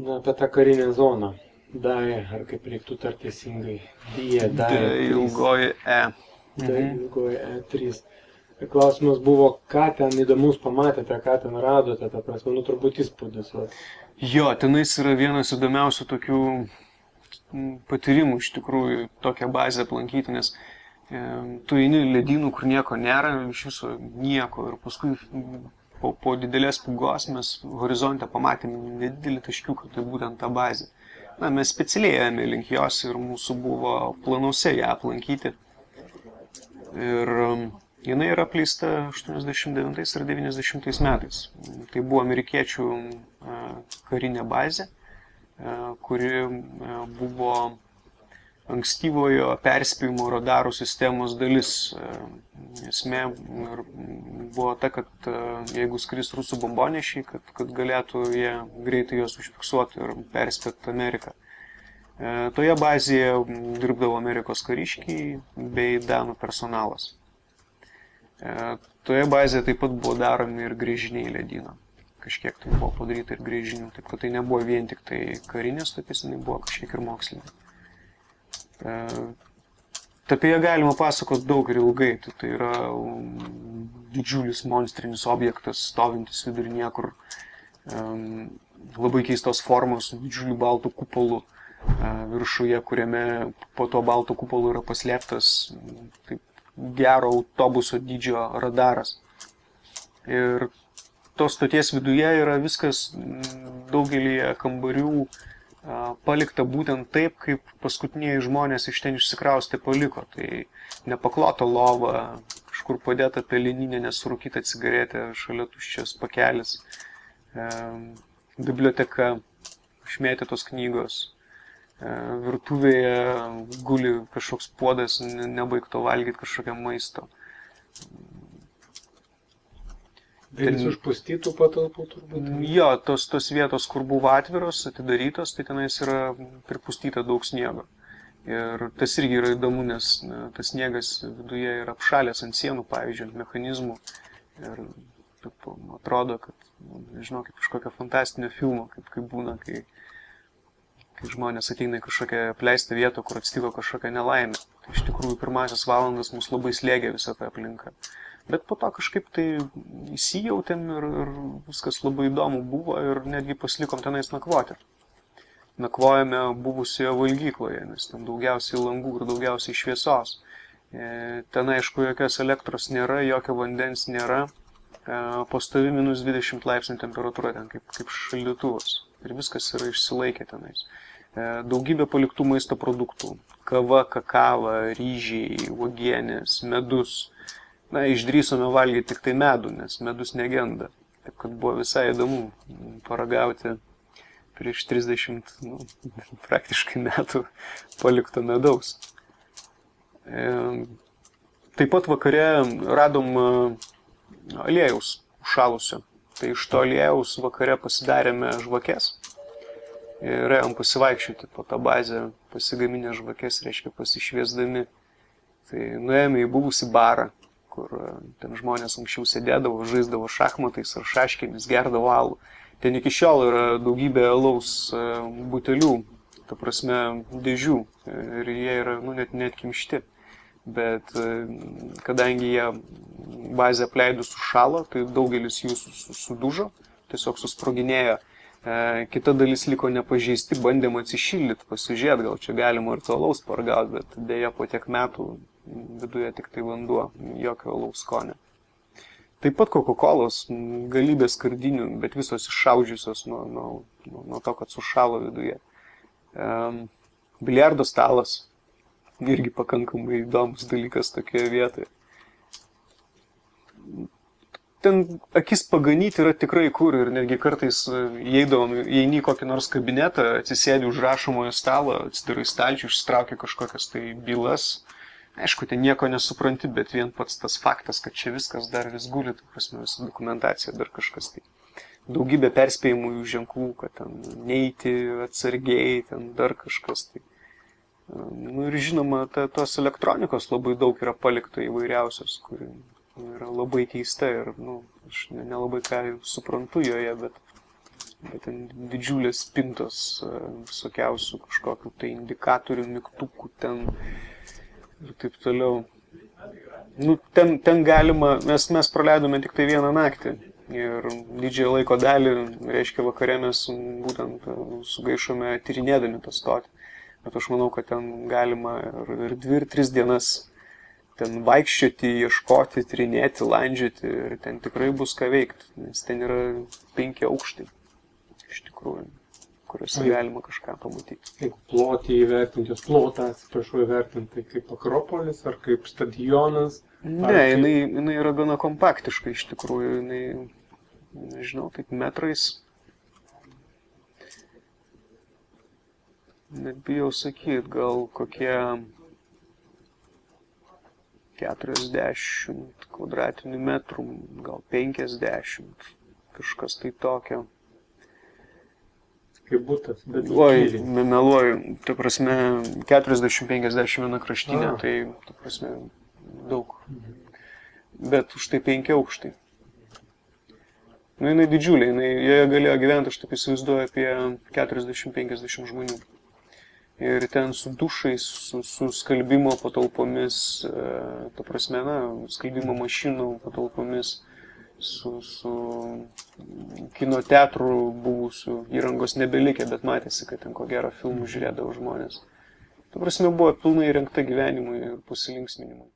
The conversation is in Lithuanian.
Apie tą karinę zoną. DAE, ar kaip reiktų tarti teisingai. DIE, DAE 3. Ilgoji E. DAE ilgoji E3. Klausimas buvo, ką ten įdomus pamatėte, ką ten radote, ta prasme, turbūt įspūdis. Jo, tenais yra vienas įdomiausių tokių patyrimų iš tikrųjų tokią bazę aplankyti, nes tu eini ledynų, kur nieko nėra, iš viso nieko, ir paskui po didelės pūgos mes horizonte pamatėme nedidelį taškiuką, tai būtent ta bazė. Na, mes specialiai ėjome link jos ir mūsų buvo planuose ją aplankyti. Ir jinai yra apleista 89 ir 90 metais. Tai buvo amerikiečių karinė bazė, kuri buvo ankstyvojo perspėjimo radarų sistemos dalis. Esmė buvo ta, kad jeigu skris rusų bombonešiai, kad galėtų jie greitai juos užfiksuoti ir perspėti Ameriką. Toje bazėje dirbdavo Amerikos kariškiai bei danų personalas. Toje bazėje taip pat buvo daromi ir gręžiniai ledyno. Kažkiek tai buvo padaryta ir gręžinių, taip kad tai nebuvo vien tik tai karinės stotis, tai buvo kažkiek ir mokslinė. Apie ją galima pasakoti daug ir ilgai. Tai yra didžiulis monstrinis objektas, stovintis vidury niekur, labai keistos formos, su didžiuliu baltu kupolu viršuje, kuriame po to balto kupolo yra paslėptas taip, gero autobuso dydžio radaras. Ir tos stoties viduje yra viskas daugelį kambarių palikta būtent taip, kaip paskutiniai žmonės iš ten išsikraustė paliko. Tai nepaklota lova, kažkur padėta peleninė, nesurūkyta cigaretė, šalia tuščias pakelis, biblioteka, išmėtytos knygos, virtuvėje guli kažkoks puodas, nebaigto valgyti kažkokią maisto. Vienas užpustytų patalpų turbūt? Jo, tos vietos, kur buvo atviros, atidarytos, tai tenais yra pripustyta daug sniego. Ir tas irgi yra įdomu, nes tas sniegas viduje yra apšalęs ant sienų, pavyzdžiui, ant mechanizmų. Ir taip, atrodo, kad, nežinau, kaip kažkokio fantastinio filmo, kaip būna, kai žmonės ateina į kažkokią apleistą vietą, kur atsitiko kažkokią nelaimę. Tai iš tikrųjų pirmasias valandas mus labai slėgė visą tą aplinką. Bet po to kažkaip tai įsijautėm ir viskas labai įdomu buvo ir netgi pasilikom tenais nakvoti. Nakvojame buvusioje valgykloje, nes ten daugiausiai langų ir daugiausiai šviesos. Ten aišku jokios elektros nėra, jokio vandens nėra, pastovi minus 20 laipsnių temperatūra ten kaip šaldytuvas. Ir viskas yra išsilaikę tenais. Daugybė paliktų maisto produktų. Kava, kakava, ryžiai, uogienės, medus. Na, išdrįsome valgyti tik tai medų, nes medus negenda. Taip, kad buvo visai įdomu paragauti prieš 30, praktiškai metų palikto medaus. Taip pat vakare radom aliejaus užšalusio. Tai iš to aliejaus vakare pasidarėme žvakes ir ėjom pasivaikščioti po tą bazę, pasigaminę žvakes, reiškia pasišviesdami. Tai nuėjome į buvusį barą, kur ten žmonės anksčiau sėdėdavo, žaisdavo šachmatais ar šaškėmis, gerdavo alų. Ten iki šiol yra daugybė alaus butelių, ta prasme dėžių, ir jie yra net kimšti. Bet kadangi jie bazę apleidus užšalo, tai daugelis jų sudužo, tiesiog susproginėjo. Kita dalis liko nepažeisti, bandėm atsišildyti, pasižiūrėti, gal čia galima ir to alaus pargauti, bet dėja po tiek metų viduje tik tai vanduo, jokio alaus skonio. Taip pat Coca-Colos, galybė skardinių, bet visos iššaudžiusios nuo to, kad sušalo viduje. Biliardo stalas, irgi pakankamai įdomus dalykas tokioje vietoje. Ten akis paganyti yra tikrai kur ir netgi kartais įeini į kokį nors kabinetą, atsisėdi už rašomojo stalo, atsidarai stalčių, išsitraukia kažkokias tai bylas. Aišku, ten nieko nesupranti, bet vien pats tas faktas, kad čia viskas dar vis guli, tai prasme, visa dokumentacija, dar kažkas tai. Daugybė perspėjimų ženklų, kad ten neiti atsargiai, ten dar kažkas tai. Ir žinoma, tos elektronikos labai daug yra palikta įvairiausios, kuri yra labai keista ir aš nelabai ką suprantu joje, bet bet ten didžiulės spintos, visokiausių kažkokių tai indikatorių, mygtukų ten ir taip toliau. Nu, ten galima, mes praleidome tik tai vieną naktį ir didžiąją laiko dalį, reiškia vakare mes būtent sugaišome tyrinėdami tą stotį. Bet aš manau, kad ten galima ir 2 ir 3 dienas ten vaikščioti, ieškoti, tyrinėti, landžioti ir ten tikrai bus ką veikti, nes ten yra 5 aukštai, iš tikrųjų, kuriuose galima kažką pamatyti. Jeigu plotį įvertinti, jos plotą, atsiprašau, įvertinti, tai kaip Akropolis ar kaip stadionas? Ne, jinai yra gana kompaktiška, iš tikrųjų, jinai, nežinau, taip metrais. Net bijau sakyt, gal kokie 40 kvadratinių metrų, gal 50, kažkas tai tokio. Kaip butas, bet... Oi, meluoju, ta prasme, 40-51 kraštinė, tai, ta prasme, daug. Bet už tai 5 aukštai. Nu, jinai didžiulė, joje galėjo gyventi, aš taip įsivaizduoju, apie 40-50 žmonių. Ir ten su dušais, su skalbimo patalpomis, ta prasme, skalbimo mašinų patalpomis, su kino teatrų buvusių įrangos nebelikė, bet matėsi, kad ten ko gero filmų žiūrėdavo žmonės. Ta prasme, buvo pilnai įrengta gyvenimui ir pasilinksminimui.